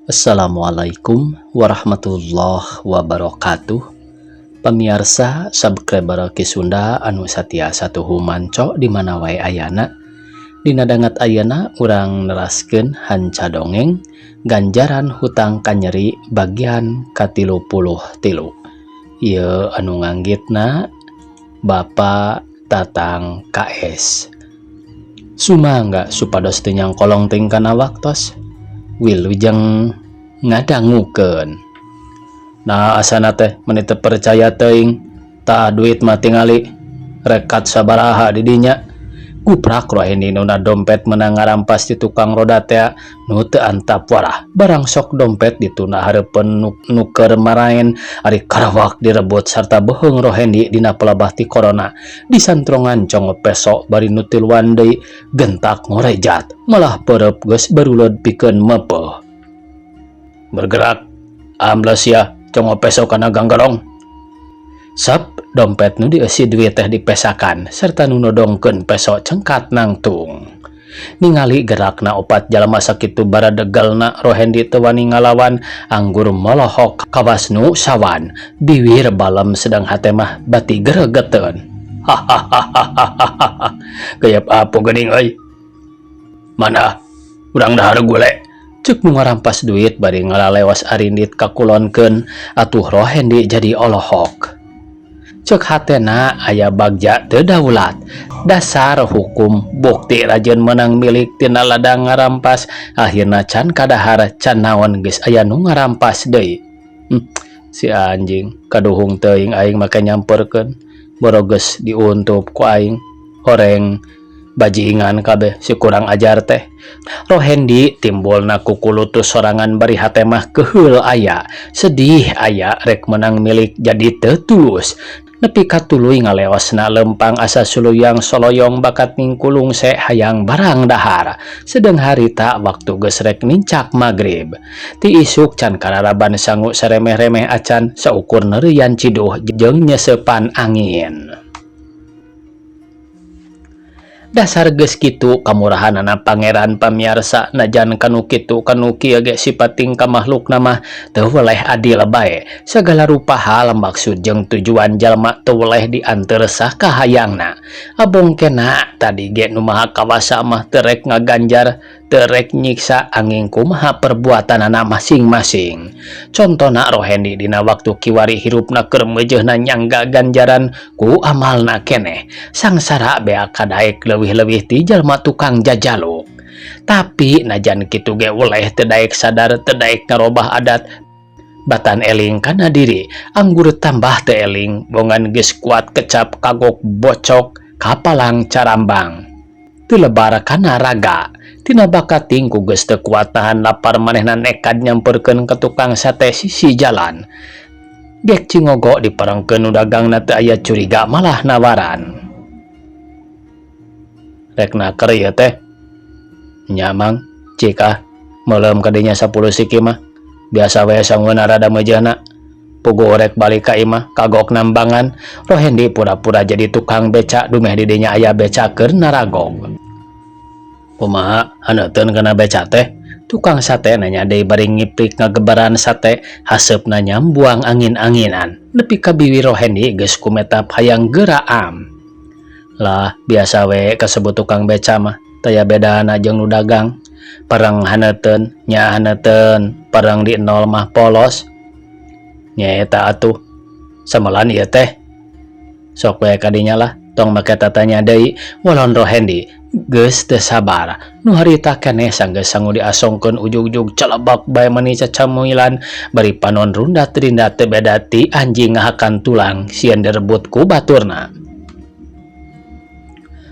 Assalamualaikum warahmatullahi wabarakatuh. Pemirsa subscriber Ki Sunda anu satia satuhu manco di mana wae ayana. Dina dangat ayana urang neraskeun hanca dongeng ganjaran hutang kanyeri bagian ka-33. Ieu anu nganggitna Bapak Tatang KS. Sumangga supados teu nyangkolong teuing kana waktos. Wilujeng ngadangukeun. Nah asana teh menit percaya teuing ta duit mah tingali rekat sabaraha di dinya. Kuprak roheni nuna dompet menang ngarampas di tukang roda teh nu teu antap warah. Barang sok dompet dituna hareupeun nuker maraen ari karawak direbut sarta beheung roheni dina pelabah ti corona. Disantrongan congo peso bari nu tiluan deui gentak ngorejat malah perep geus baruleud pikeun mepeuh. Bergerak ambles ya congo peso kana ganggalong. Sap dompet nu dieusi duit teh dipesakan serta nu nodongkeun peso cengkat nangtung. Ningali gerakna opat jalma sakitu baradegelna rohendi teu wani ngalawan anggur molohok kawas nu sawan biwir balem sedang hate mah bati geregeteun. Hahaha gayap apa geuning euy. Mana urang dahar gule cek nu ngarampas duit bari ngalalewas arindit kakulonkeun atuh rohendi jadi olohok. Cek hatena aya bagja teu daulat. Dasar hukum bukti rajin menang milik tina ladang ngarampas akhirna can kadahar can naon geus aya nu ngarampas deui. Si anjing kaduhung teuing aing make nyamperkeun boroges diuntup ku aing horeng bajingan kabeh si kurang ajar teh. Rohendi timbulna kukulutus sorangan bari hate mah keheul aya sedih aya rek menang milik jadi teu tulus. Nepi ka tuluy ngaleosna lempang asa suluyang soloyong bakat ningkulung se hayang barang dahar. Sedeng harita waktu geus rek nincak magrib. Ti isuk can kararaban sangu saremeh-remeh acan saukur neurian ciduh jeung nyeseupan angin. Dasar geus kitu kamurahanana pangeran pamirsa najan kanu kitu kanu kieu ge sifat tingkah makhlukna mah teu weleh adil bae. Sagala rupa hal maksud jeung tujuan jalma teu weleh dianteur sakahayangna. Abongkena tadi ge nu maha kawasa mah teu rek ngaganjar teu rek nyiksa angin kumaha perbuatanana masing-masing. Contona rohendi dina waktu kiwari hirupna keur meujeuhna nyangga ganjaran ku amalna keneh. Sangsara bea kadaek leuwih-leuwih ti jalma tukang jajaluk. Tapi najan kitu ge weleh teu daek sadar teu daek ngarobah adat batan eling kana diri anggur tambah teu eling bongan geus kuat kecap kagok bocok kapalang carambang. Teu lebar kana raga tina bakat tingku geus teu kuat nahan lapar manehna nekad nyamperkeun ka tukang sate sisi jalan. Gek cingogo diparengkeun nu dagangna teu aya curiga malah nawaran. Rek naker ieu teh nya mang cik meuleum ka dinya 10 siki mah biasa we sangeuna rada meujeuhna pugu rek balik ka imah kagok nambangan. Rohendi pura-pura jadi tukang beca dumeh di dinya aya beca keur naragog. Kumaha haneuteun kana beca teh? Tukang sate nanya deui bari ngiprik ngagebaran sate haseupna nyambuang angin-anginan. Nepi ka biwi rohendi geus kumetap hayang geraam. Lah biasa we kasebut tukang beca mah taya bedana jeung nu dagang. Parang haneuteun nya haneuteun parang di nol mah polos. Nya eta atuh samelan ieu teh. Sok we ka dinya lah tong make tatanya deui walon rohendi geus teu sabar. Nu harita keneh sanggeus sangu diasongkeun ujug-ujug calebak bae meuni cacamuilan bari panon rundat-rindat teu beda ti anjing ngahakan tulang sieun direbut ku baturna.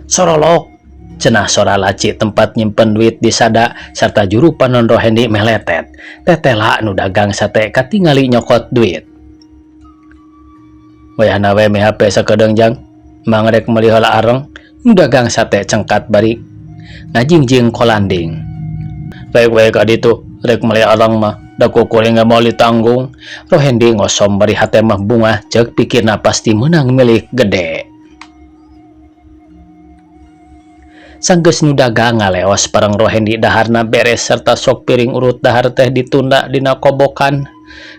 Sorolok cenah sora laci tempat nyimpen duit di sada sarta juru panon rohendi meletet. Tetela nu dagang sate katingali nyokot duit. Wayahna we mi HP sakedeung jang mang rek meuli heula areng. Nu dagang sate cengkat bari ngajingjing kolanding. Rek we ka ditu rek meuli areng mah da kukuring mau ditanggung. Rohendi ngosom bari hate mah bungah ceuk pikirna pasti menang milik gede. sanggeus nu dagang ngaleos parang Rohendi daharna beres serta sok piring urut dahar teh ditunda dina kobokan.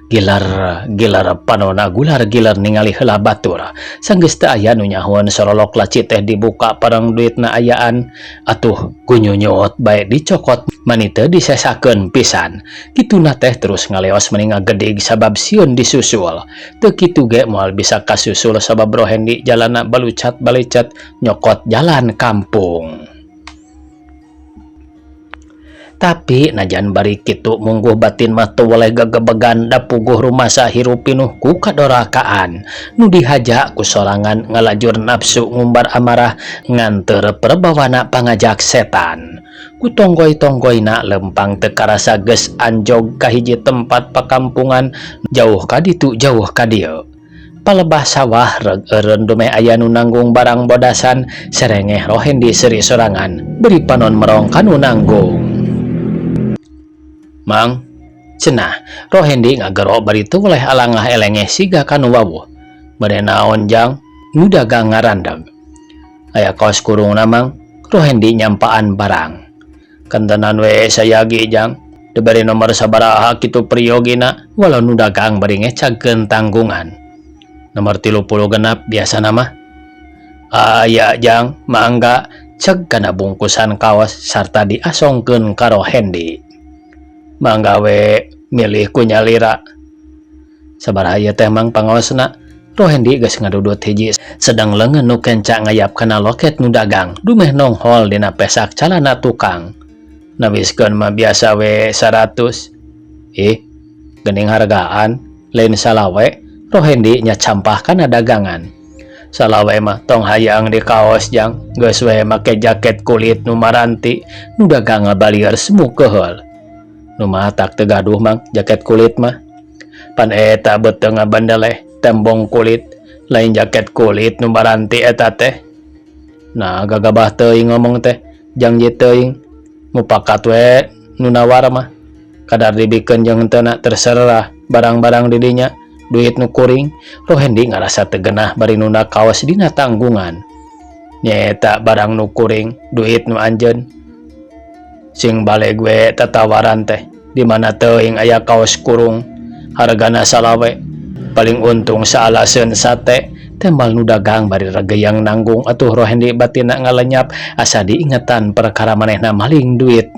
Gilar panona gular gilar ningali heula batur sanggeus teu aya nu nyahoan sorolok laci teh dibuka parang duitna ayaan atuh gunyunyot bae dicokot mani teu disesakeun pisan kituna teh terus ngaleos meni ngagedig sabab sieun disusul teu kitu ge moal bisa kasusul sabab Rohendi jalanna balucat-balicet nyokot jalan kampung. Tapi najan bari kitu mungguh batin mah teu woleh gagebegan da puguh rumasa hirup pinuh ku kadorakaan nu dihaja ku sorangan ngalajur nafsu ngumbar amarah nganteur perbawana pangajak setan ku tonggoy-tonggoyna lempang teu karasa geus anjog ka hiji tempat pakampungan jauh ka ditu jauh ka dieu. Palebah sawah reg eureun dumeh aya nu nanggung barang bodasan serengeh Rohendi seuri sorangan beri panon merong kanu nanggung. Mang, cenah Rohendi ngagero bari teu oleh alangah elengeh siga kanu wawuh. Bade naon jang? Nu dagang ngarandeg. Aya kaos kurungna mang, Rohendi nyampaan barang. Kentenan we sayagi jang. Teu bari nomor sabaraha kitu priyogina walau nu dagang bari ngecakeun tanggungan. Nomor 30 genap biasana mah. Aya jang, mangga ceg kana bungkusan kaos sarta diasongkeun ka Rohendi. Mangga we milih ku nyalira. Sabaraha ieu teh mang pangaosna. Rohendi geus ngadudut hiji sedang leungeun nu kenca ngayap kana loket nu dagang dumeh nonghol dina pesak calana tukang. Nawiskeun mah biasa we 100. Geuning hargaan lain salawe. Rohendi nya campah kana dagangan. Salawe mah tong hayang di kaos jang geus we make jaket kulit nu maranti nu dagang ngabalieur semu keheul. Nu mah tak teu gaduh mang jaket kulit mah. Pan eta beuteung ngabandeleh tembong kulit lain jaket kulit nu maranti eta teh. Nah gagabah teuing ngomong teh jang je teuing mupakat we nu nawar mah. Kadar dibikeun jeung teu na terserah barang-barang di dinya duit nu kuring. Rohendi ngarasa teu geunah bari nunda kaos dina tanggungan. Nyaeta barang nu kuring duit nu anjeun. Sing bale gue tatawaran teh di mana teuing aya kaos kurung hargana salawe paling untung saalaseun sate tembal nu dagang bari regeyang nanggung atuh Rohendi batina ngalenyap asa diingetan perkara manehna maling duit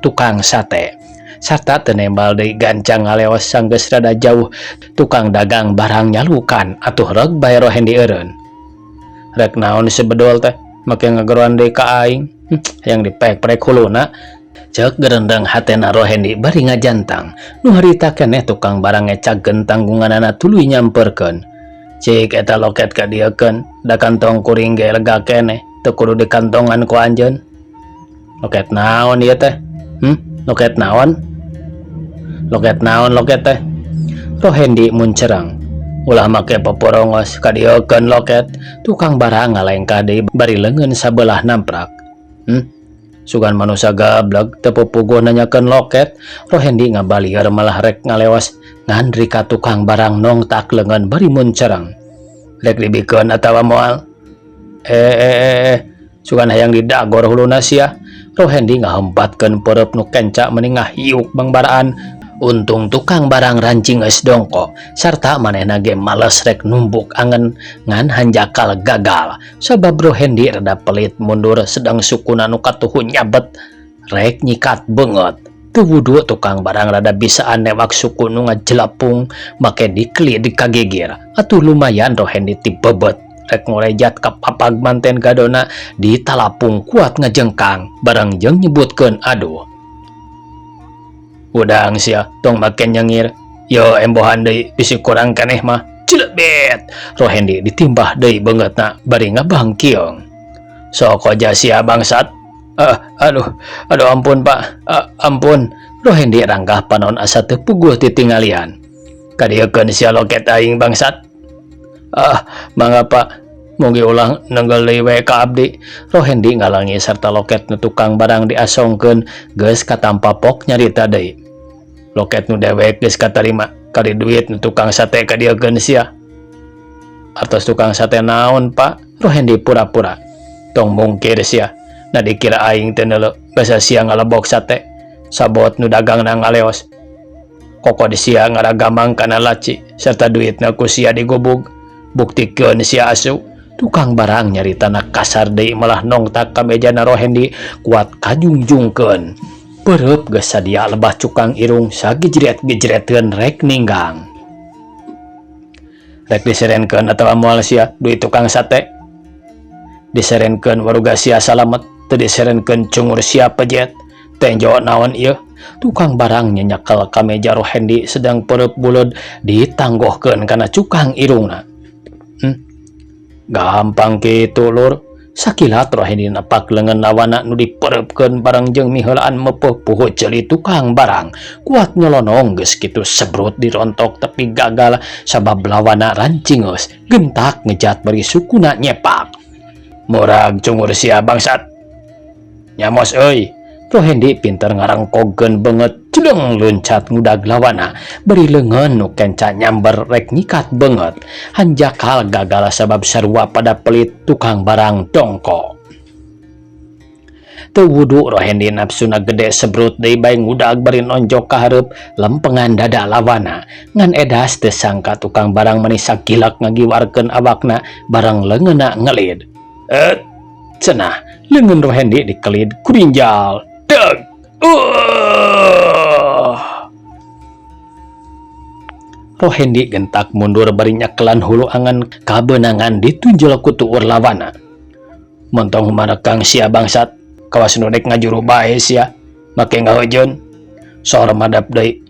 tukang sate sarta teu nembal deui gancang ngaleos sanggeus rada jauh tukang dagang barang nyalukan atuh reg bae Rohendi eureun. Rek naon sebedol teh make ngageroan deui ka aing. Yang dipek-prek huluna cek gerendeng hatena Rohendi bari ngajantang nu harita keneh tukang barang ngecakeun tanggunganana tuluy nyamperkeun. Cik eta loket ka dieukeun da kantong kuring ge lega keneh teu kudu dikantongan ku anjeun. Loket naon ieu teh? Loket naon? Loket naon loket teh? Rohendi muncereng ulah make poporongos ka dieukeun loket tukang barang ngalengkah deui bari leungeun sabelah namprak. Sugan manusia gablek teu pupuguh nanyakeun loket. Rohendi ngabalieur malah rek ngalewas ngandri ka tukang barang nong tak leungeun bari muncereng. Rek dibikeun atawa moal. Sugan hayang didagor huluna sia. Rohendi ngahempatkeun peureub nu kenca meni ngahiuk bangbaraan. Untung tukang barang rancing geus dongko sarta manehna ge males rek numbuk angen ngan hanjakal gagal sabab Rohendi rada pelit mundur sedang sukuna nu katuhu nyabet rek nyikat beungeut. Teu wudu tukang barang rada bisaan newak suku nu ngajelapung make dikli dikagigir atuh lumayan Rohendi ti bebet rek ngorejat ka papag manten gadona di talapung kuat ngajengkang barang jeung nyebutkeun aduh. Udang sia tong makin nyengir. Yo embohan deui bisi kurang keneh mah. Cilebet. Rohendi ditimbah deui beungeutna bari ngabangkiong. Sok aja sia bangsat. Aduh ampun Pak. Ampun. Rohendi ranggah panon asa teu puguh titingalian. Kadiekeun sia loket aing bangsat. Mangga Pak. Mugi ulang nenggel deui we ka abdi. Rohendi ngalangi sarta loket nu tukang barang diasongkeun geus katampa pok nyarita deui. Loket nu dewek geus katarima kali duit nu tukang sate ka dieukeun sia. Atos tukang sate naon Pak? Rohendi pura-pura. Tong mungkir sia. Na dikira aing teu neuleuh basa sia ngalebok sate sabot nu dagang na ngaleos. Koko di sia ngaragamang kana laci serta duitna ku sia digubug. Buktikeun sia asu tukang barang nyaritana kasar deui malah nongtak ka mejana Rohendi kuat kajungjungkeun. Pereup geus sadia lebah cukang irung sagejret-gejreteun rek ninggang. Rek diserenkeun atawa moal sia duit tukang sate. Diserenkeun waruga sia salamet, teu diserenkeun cungur sia pejet. Teu enjo naon ieu? Tukang barang nyenyakel ka meja Rohendi sedang pereup buleud ditanggohkeun kana cukang irungna. Gampang kitu lur. Sakilat Rohendi napak leungeun lawana nu dipereupkeun barang jeung miheulaan meupuh puhut ceuli tukang barang. Kuat nyolonong geus kitu sebrut dirontok tapi gagal sabab lawana rancingeus gentak ngejat bari sukuna nyepak. Murag cungur sia bangsat. Nyamos euy. Rohendi pinter ngarangkogkeun beungeut cedeng luncat ngudag lawana beri leungeun nu kenca nyamber rek nyikat beungeut. Hanjakal gagal sabab sarua pada pelit tukang barang dongko. Teu wudu Rohendi nafsuna gede sebrut deui bae ngudag bari nonjok ka hareup lempengan dada lawana. Ngan edas teu sangka tukang barang meuni sakilak ngagiwarkeun awakna barang leungeunna ngelid. Cenah leungeun Rohendi dikelid kurinjal. Deg. Rohendi gentak mundur bari nyakelan hulu angan kabeunangan ditunjul ku tuur lawana. Montong marekang sia bangsat, kawas nu dek ngajuru bae sia, make ngahejeun. Sor madap deui.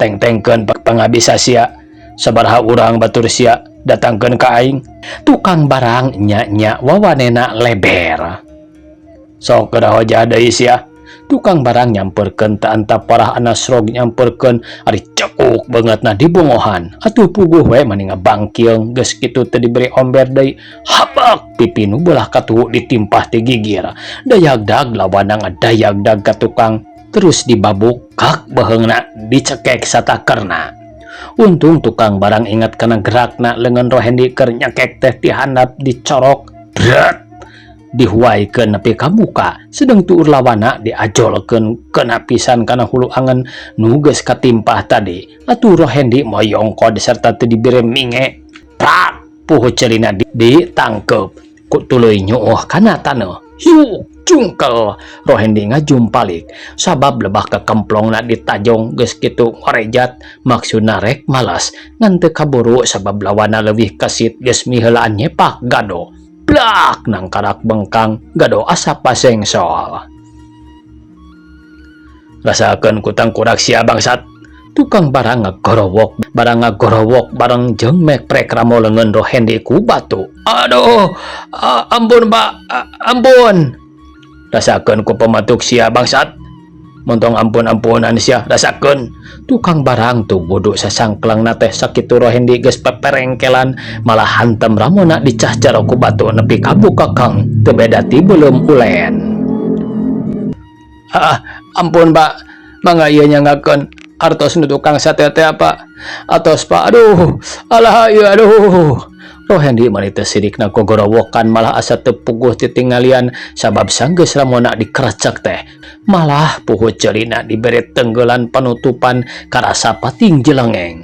Teng-tengkeun pangabisa sia, sabaraha urang batur sia datangkeun ka aing. Tukang barang nya-nya wawanena leber. Sok kada hojah deui sia. Tukang barang nyamperkeun teu antap parah anasrog nyamperkeun ari cekuk beungeutna dibongohan. Atuh puguh we mani ngabangkieng geus kitu teu diberi omber deui. Habak pipi nu beulah katuhu ditimpah ti gigir. Dayagdag lawana ngadayagdag ka tukang terus dibabuk kak beheungna dicekek satakerna. Untung tukang barang ingat kana gerakna leungeun Rohendi keur nyekek teh ti handap dicorok. Bret. Dihuaikeun nepi ka muka sedang tuur lawana diajolkeun keuna pisan kana hulu angan nu geus katimpah tadi. Atuh Rohendi moyongkod serta teu dibere minge. Prak puhut ceulina ditangkep ku tuluy nyuuh kana taneuh. Yuk cungkel Rohendi ngajumpalik sabab lebah kekemplongna ditajong geus kitu ngorejat maksudna rek malas ngan teu kaburu sabab lawana leuwih kesit geus miheulaan nyepak gado. Blak nangkarak bengkang gado asa paseng soal. Rasakeun kutang kurak sia bangsat. Tukang barang ngagorowok barang jeung mekrek ramo leungeun Rohendi ku batu. Aduh, ampun Pak, ampun. Rasakeun ku pematuk sia bangsat. Montong ampun-ampunan sia rasakeun. Tukang barang tuh bodoh sasangklang teh sakitu Rohendi geus peperengkelan malah hantem ramona dicahcar ku batu nepi ka bukakang teu beda ti beuleum ulen. Ampun Pak, mangga ieu nyangakeun artos nu tukang sate teh apa? Atos Pak, aduh, alah ieu aduh. Rohendi mani teu sidikna gogorowokan malah asa teu puguh titinggalian sabab sanggeus ramona dikerecek teh. Malah puhut ceulina dibere tenggelan penutupan karasa pating jelengeng.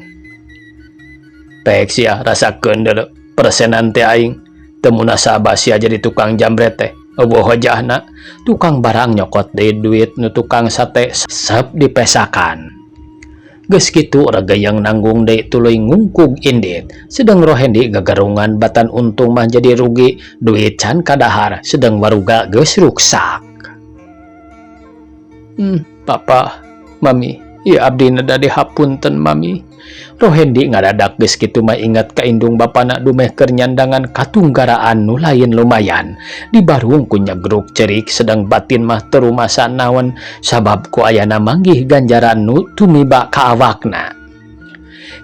Pek sia rasakeun deuleu persenan teh aing teu munasabah sia jadi tukang jambret teh. Eueuh hojahna tukang barang nyokot deui duit nu tukang sate sep dipesakan. Geus kitu regayang nanggung deui tuluy ngungkug indit. Sedang Rohendi gagarungan batan untung mah jadi rugi duit can kadahar sedang waruga geus ruksak. Papa, Mami, ieu abdi nada dihapunten Mami. Rohendi ngadadak geus kitu mah ingat ka indung bapana dumeh keur nyandangan katunggaraan nu lain lumayan. Dibarung ku nyegruk cerik sedang batin mah teu rumasa naon sabab ku ayana manggih ganjaran nu tumiba ka awakna.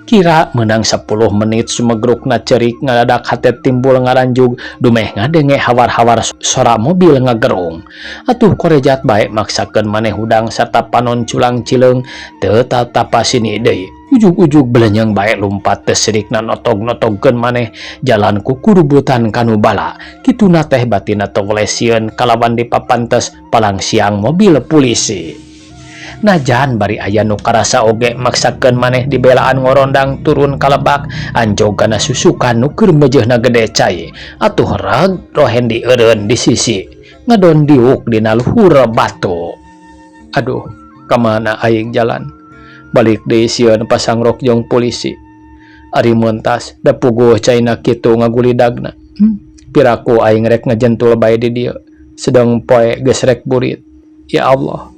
Kira menang 10 menit sumegrukna cerik ngadadak hate timbul ngaranjug dumeh ngadenge hawar-hawar sora mobil ngagerung. Atuh korejat baik maksakeun maneh hudang sarta panon culang cileung teu tatapa sini deui. Ujug-ujug belenyeng baik lumpat teu sirikna notog-notogkeun maneh jalan ku kurubutan kanu bala. Kituna teh batina teu welesieun kalawan dipapantes palang siang mobil polisi. Najan bari aya nu karasa oge maksakeun maneh dibelaan ngorondang turun kalebak anjog kana susukan nu keur beujeuhna gede cai. Atuh rag Rohendi eureun di sisi ngadon diuk dina luhur batu. Aduh, kamana aing jalan? Balik deui sieun pasang rok jong polisi. Ari muntas da puguh caina kitu ngagulidagna. Piraku aing rek ngajentul bae di dieu. Sedang poe geus rek burit. Ya Allah.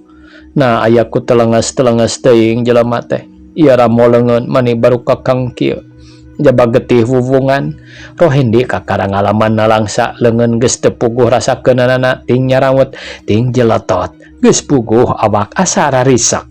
Nah ayaku telenges teuing jelema teh ieu ramo leungeun mani baru kakang kieu jaba getih wuwungan. Rohendi kakarang ngalaman nalangsa leungeun geus teu puguh rasakeunana ting nyarawet ting jeletot geus puguh awak asa rarisek.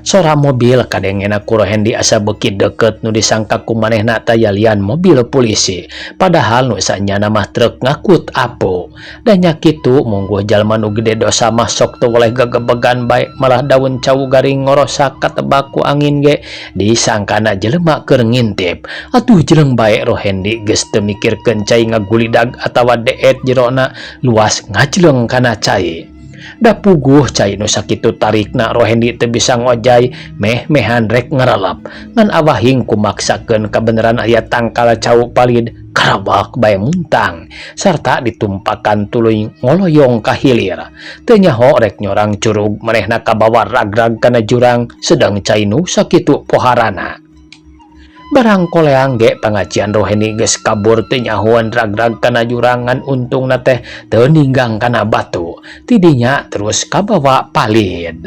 Sora mobil kadengena ku Rohendi asa beuki deket nu disangka ku manehna teh lian mobil polisi, padahal nu sanyana mah truk ngakut apo. Da nya kitu mungguh jalma nu gede dosa mah sok teu woleh gagebegan bae malah daun cawu garing ngorosak katebak ku angin ge disangkana jelema keur ngintip. Atuh jeleng bae Rohendi geus teu mikirkeun cai ngagulidag atawa deet jerona luas ngajleng kana cai. Da puguh cai nu sakitu tarikna Rohendi teu bisa ngojay meh-mehan rek ngarelep ngan awahing kumaksakeun kabeneran aya tangkal cau palid karabak bae muntang sarta ditumpakan tuluy ngoloyong ka hilir. Teu nyaho rek nyorang curug manehna kabawa ragrag kana jurang sedang cai nu sakitu poharana. Barang koleang ge pangajian Rohendi geus kabur teu nyahoan ragrag kana jurangan untungna teh teu ninggang kana batu tidinya terus kabawa palid.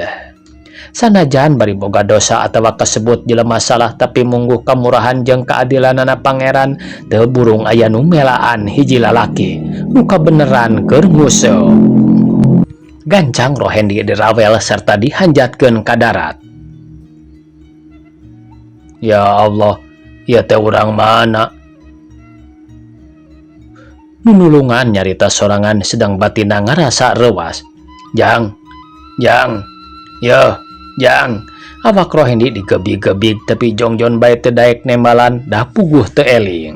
Sanajan bari boga dosa atawa kasebut jelema salah tapi mungguh kamurahan jeung kaadilanana pangeran teu burung aya nu melaan hiji lalaki nu kabeneran keur nguseuh. Gancang Rohendi dirawel serta dihanjatkeun ka darat. Ya Allah, ya teh urang mana? Nunulungan nyarita sorangan sedang batina ngarasa rewas. Jang, Jang. Awak Rohendi digebig-gebig tapi jongjon bae teu daek nembalan dah puguh teu eling.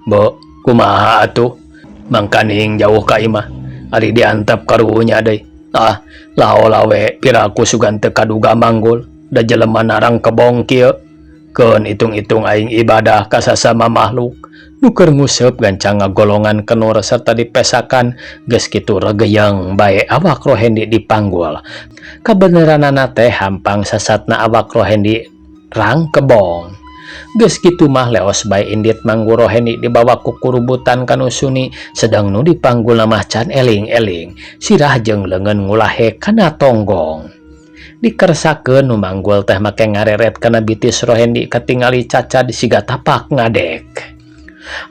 Bo, kumaha atuh? Mangkaning jauh ka imah. Ari diantep karunya deui. Laola we piraku sugan teu kaduga manggul. Da jelema narang kebong kieu. Keun itung-itung aing ibadah ka sasama makhluk nu keur nguseup gancang ngagolongan kenur serta dipesakan geus kitu regeyeng bae awak Rohendi dipanggul. Kabeneranana teh hampang sasatna awak Rohendi rang kebong. Geus kitu mah leos bae indit manggu Rohendi dibawa ku kurubutan kanu suni sedang nu dipanggul mah can eling-eling sirah jeung leungeun ngulahe kana tonggong. Dikersakeun nu manggul teh make ngareret kana bitis Rohendi katingali cacad siga tapak ngadek.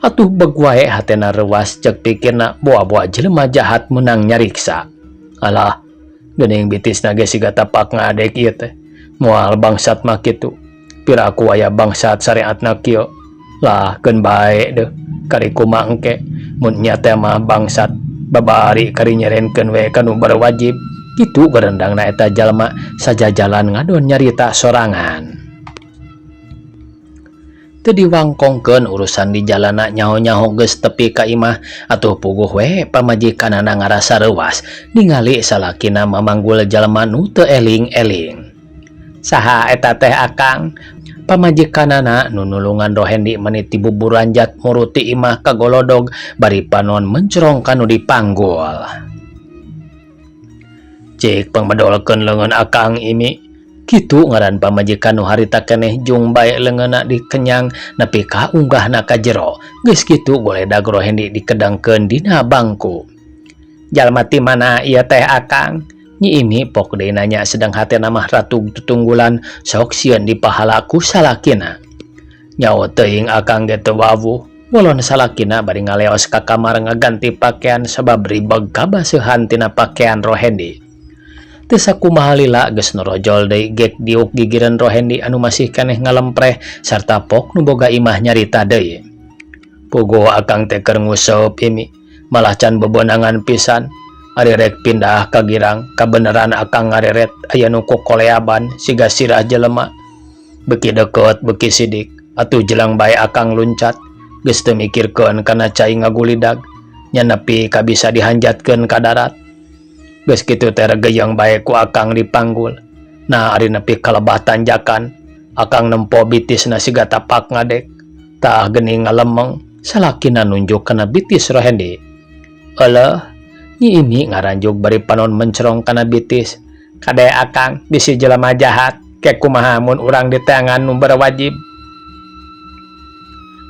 Atuh beug wae hatena reuas ceuk pikirna boa-boa jelema jahat menang nyariksa. Alah, geuning bitisna ge siga tapak ngadek ieu teh. Moal bangsat mah kitu. Piraku aya bangsat syariatna kieu. Lah keun bae deuh. Kari kumaha engke mun nya teh mah bangsat babari kari nyerenkeun we kanu berwajib. Kitu gerendangna eta jalma sajajalan ngadon nyarita sorangan. Teu diwangkongkeun urusan di jalana nyaho-nyaho geus tepi ka imah atuh puguh we pamajikanana ngarasa reuas ningali salakina mamanggul jalma nu teu eling-eling. Saha eta teh Akang? Pamajikanana nu nulungan Rohendi meniti buburanjat muruti imah kagolodog bari panon mencerong kanu dipanggul. Cik pangmedolkeun leungeun Akang imi. Kitu ngaran pamajikan nu harita keneh jung bae leungeunna dikenyang nepi ka unggahna ka jero. Geus kitu goledag Rohendi dikedengkeun dina bangku. Jalma ti mana ieu teh Akang? Nyi Imi pok deui nanya sedang hatena mah ratug tutunggulan sok sieun dipahalaku salakina. Nyaho teuing Akang ge teu wawuh. Walon salakina bari ngaleos ka kamar ngaganti pakaian sabab ribeg kabaseuhan tina pakaian Rohendi. Teu sakumaha lila geus norojol deui gek diuk gigireun Rohendi anu masih keneh ngalempreh sarta Pok nu boga imah nyarita deui. Puguh akang teh keur nguseup imi, malah can bebenangan pisan. Ari rek pindah ka girang, kabeneran akang ngareret aya nu kokoleaban siga sirah jelema. Beki deket, beki sidik, atuh jelang bae akang luncat, geus teu mikirkeun kana cai ngagulidag, nya nepi ka bisa dihanjatkeun ka darat. Geus kitu teh regeyeng bae ku akang dipanggul. Nah ari nepi ka lebah tanjakan, akang nempo bitisna siga tapak ngadek. Tah geuning ngalemeng, salakina nunjuk kana bitis Rohendi. Eueuh, Nyi Imi ngaranjuk bari panon mencerong kana bitis. Kade akang bisi jelema jahat, kek kumaha mun urang diteangan nu berwajib.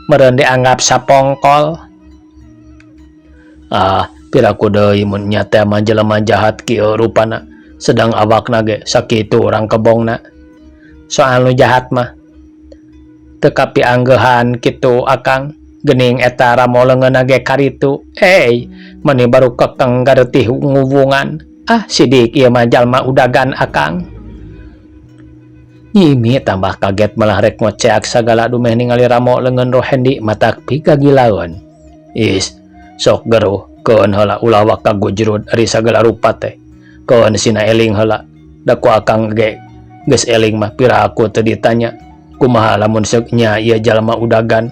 Meureun dianggap sapongkol. Piraku deui mun nya teh mah jelema jahat kieu rupana, sedang awakna ge sakitu urang kebongna. Soal nu jahat mah teu kapi anggehan kitu akang. Gening eta ramo leungeunna ge karitu. Meni baru kekeng garetih ngubungan. Sidik ieu mah jalma udagan akang. Nyi Imi tambah kaget malah rek ngoceak sagala dumeh ningali ramo leungeun Rohendi matak pigagilaeun. Sok geruh keun heula ulah waka gujrud ari sagala rupa teh. Keun sina eling heula. Da ku akang ge geus eling mah piraku teu ditanya. Kumaha lamun seuk nya ieu jalma udagan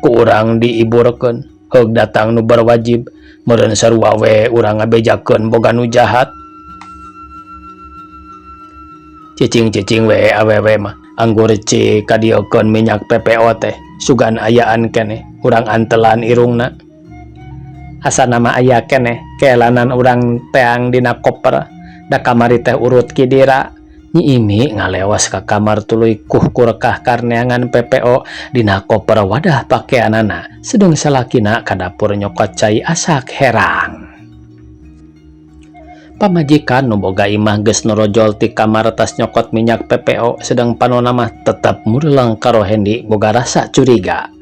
ku urang diiburkeun, heug datang nu berwajib, meureun sarua we urang ngabejakeun boga nu jahat. Cicing-cicing we awewe mah anggur cik kadiekeun minyak PPO teh sugan ayaan keneh urang antelan irungna. Asa nama aya keneh keelanan urang teang dina koper, da kamari teh urut kidira. Nyi Imi ngalewas ka kamar tuluy ku rekah karneangan PPO dina koper wadah pakeanana, sedeng salakina ka dapur nyokot cai asak herang. Pamajikan nu boga imah geus norojol ti kamar tas nyokot minyak PPO, sedang panonna mah tetep mureleng ka Rohendi boga rasa curiga.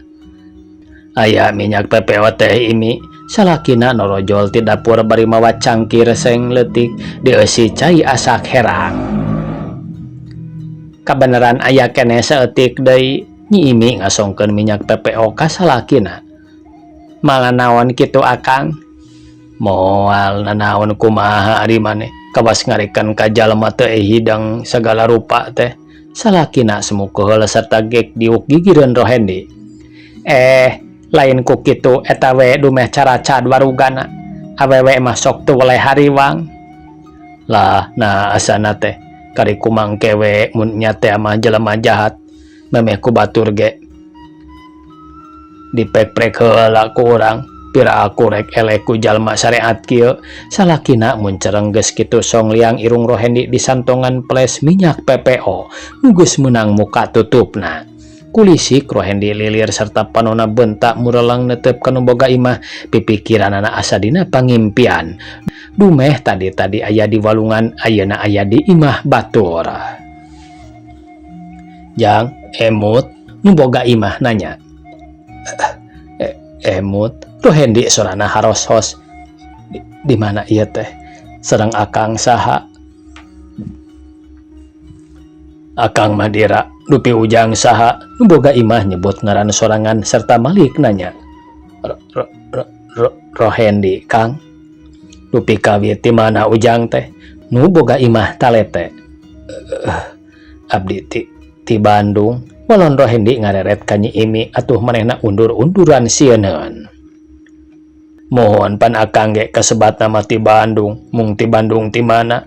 Aya minyak PPO teh Imi, salakina norojol ti dapur bari mawa cangkir seng leutik dieusi cai asak herang. Kabeneran aya keneh saeutik deui. Nyi Imi ngasongkeun minyak PPO ka salakina. Malah naon kitu akang? Moal nanaon kumaha ari maneh kawas ngarikeun ka jalma teu hidang sagala rupa teh. Salakina semukuh heula sarta gek diuk gigireun Rohendi. Lain ku kitu eta we dumeh caracad warugana. Awewe mah sok teu weleh hariwang. Lah nah asana teh kari kumangke we mun nya teh mah jelema jahat, memeh ku batur ge dipek-prek heula ku urang. Pira aku rek elek ku jalma syariat kieu. Salakina mun cereng geus kitu song liang irung Rohendi disantongan peles minyak PPO nu geus meunang muka tutupna. Kulisik Rohendi lilir sarta panonna bentak mureleng neuteup ka nu boga imah, pipikiranana asa dina pangimpian. Dumeh tadi aya di walungan, ayeuna aya di imah batur. Jang, emut nu boga imah nanya. Emut, Rohendi sorana haros-hos. Di mana ieu teh? Sareng akang saha? Akang Madira, dupi ujang saha? Nu boga imah nyebut ngaran sorangan serta Malik nanya. Rohendi, Kang. Dupi kawit ti mana ujang teh? Nu boga imah talete. Abdi ti Bandung. Walon Rohendi ngareret ka Nyi Imi atuh manehna undur-unduran sieuneuan. Mohon pan akang ge kasebat nama ti Bandung, mung ti Bandung ti mana?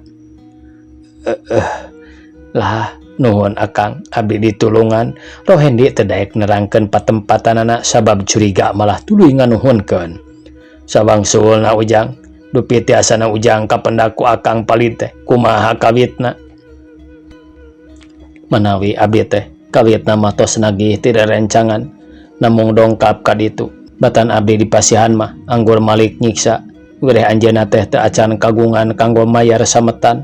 Lah nuhun akang, abdi ditulungan. Rohendi teu daek nerangkeun patempatanana sabab curiga malah tuluy nganuhunkeun. Sawangsulna ujang, dupi tiasana ujang kapendak ku akang palit teh kumaha kawitna? Manawi abdi teh kawitna mah tos nagih ti rerencangan, namung dongkap ka ditu. Batan abdi di pasihan mah anggur Malik nyiksa, wireh anjeunna teh teu acan kagungan kanggo mayar sametan.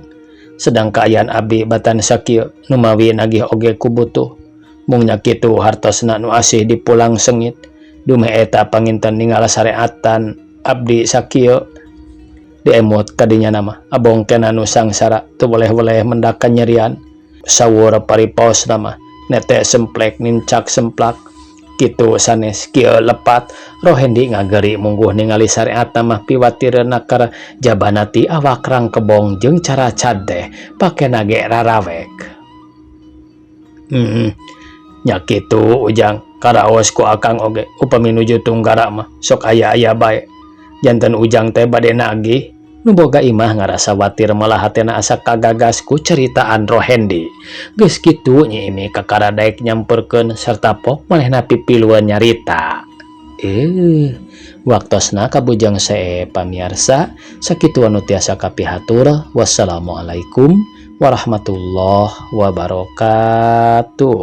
Sedang kaayaan abdi batan sakieu nu mawi nagih oge ku butuh. Mung nya kitu hartosna nu asih dipulang sengit. Dumeh eta panginten ninggal sareatan abdi sakieu. diemot kadinya nama abongken anu sangsara tu boleh-boleh mendakan nyerian sawur paripos nama nete semplek nincak semplak kitu sanes kieu lepat Rohendi ngageri mungguh ningali syariat mah piwatireuna keur jabanati awak rang kebong jeung cara cadeh pake nage rarawek. Nya kitu ujang karaos ku akang oge upami nuju tunggara mah sok aya bae janten ujang teh bade nagih nu boga imah ngarasa watir malah hatena asa kagagas ku ceritaan Rohendi. Geus kitu nyi ini kakaradaek nyamperkeun sarta pok manehna pipiluan nyarita. Waktosna kabujang sae pamiarsa sakitu anu tiasa kapihatur. Wassalamualaikum warahmatullahi wabarakatuh.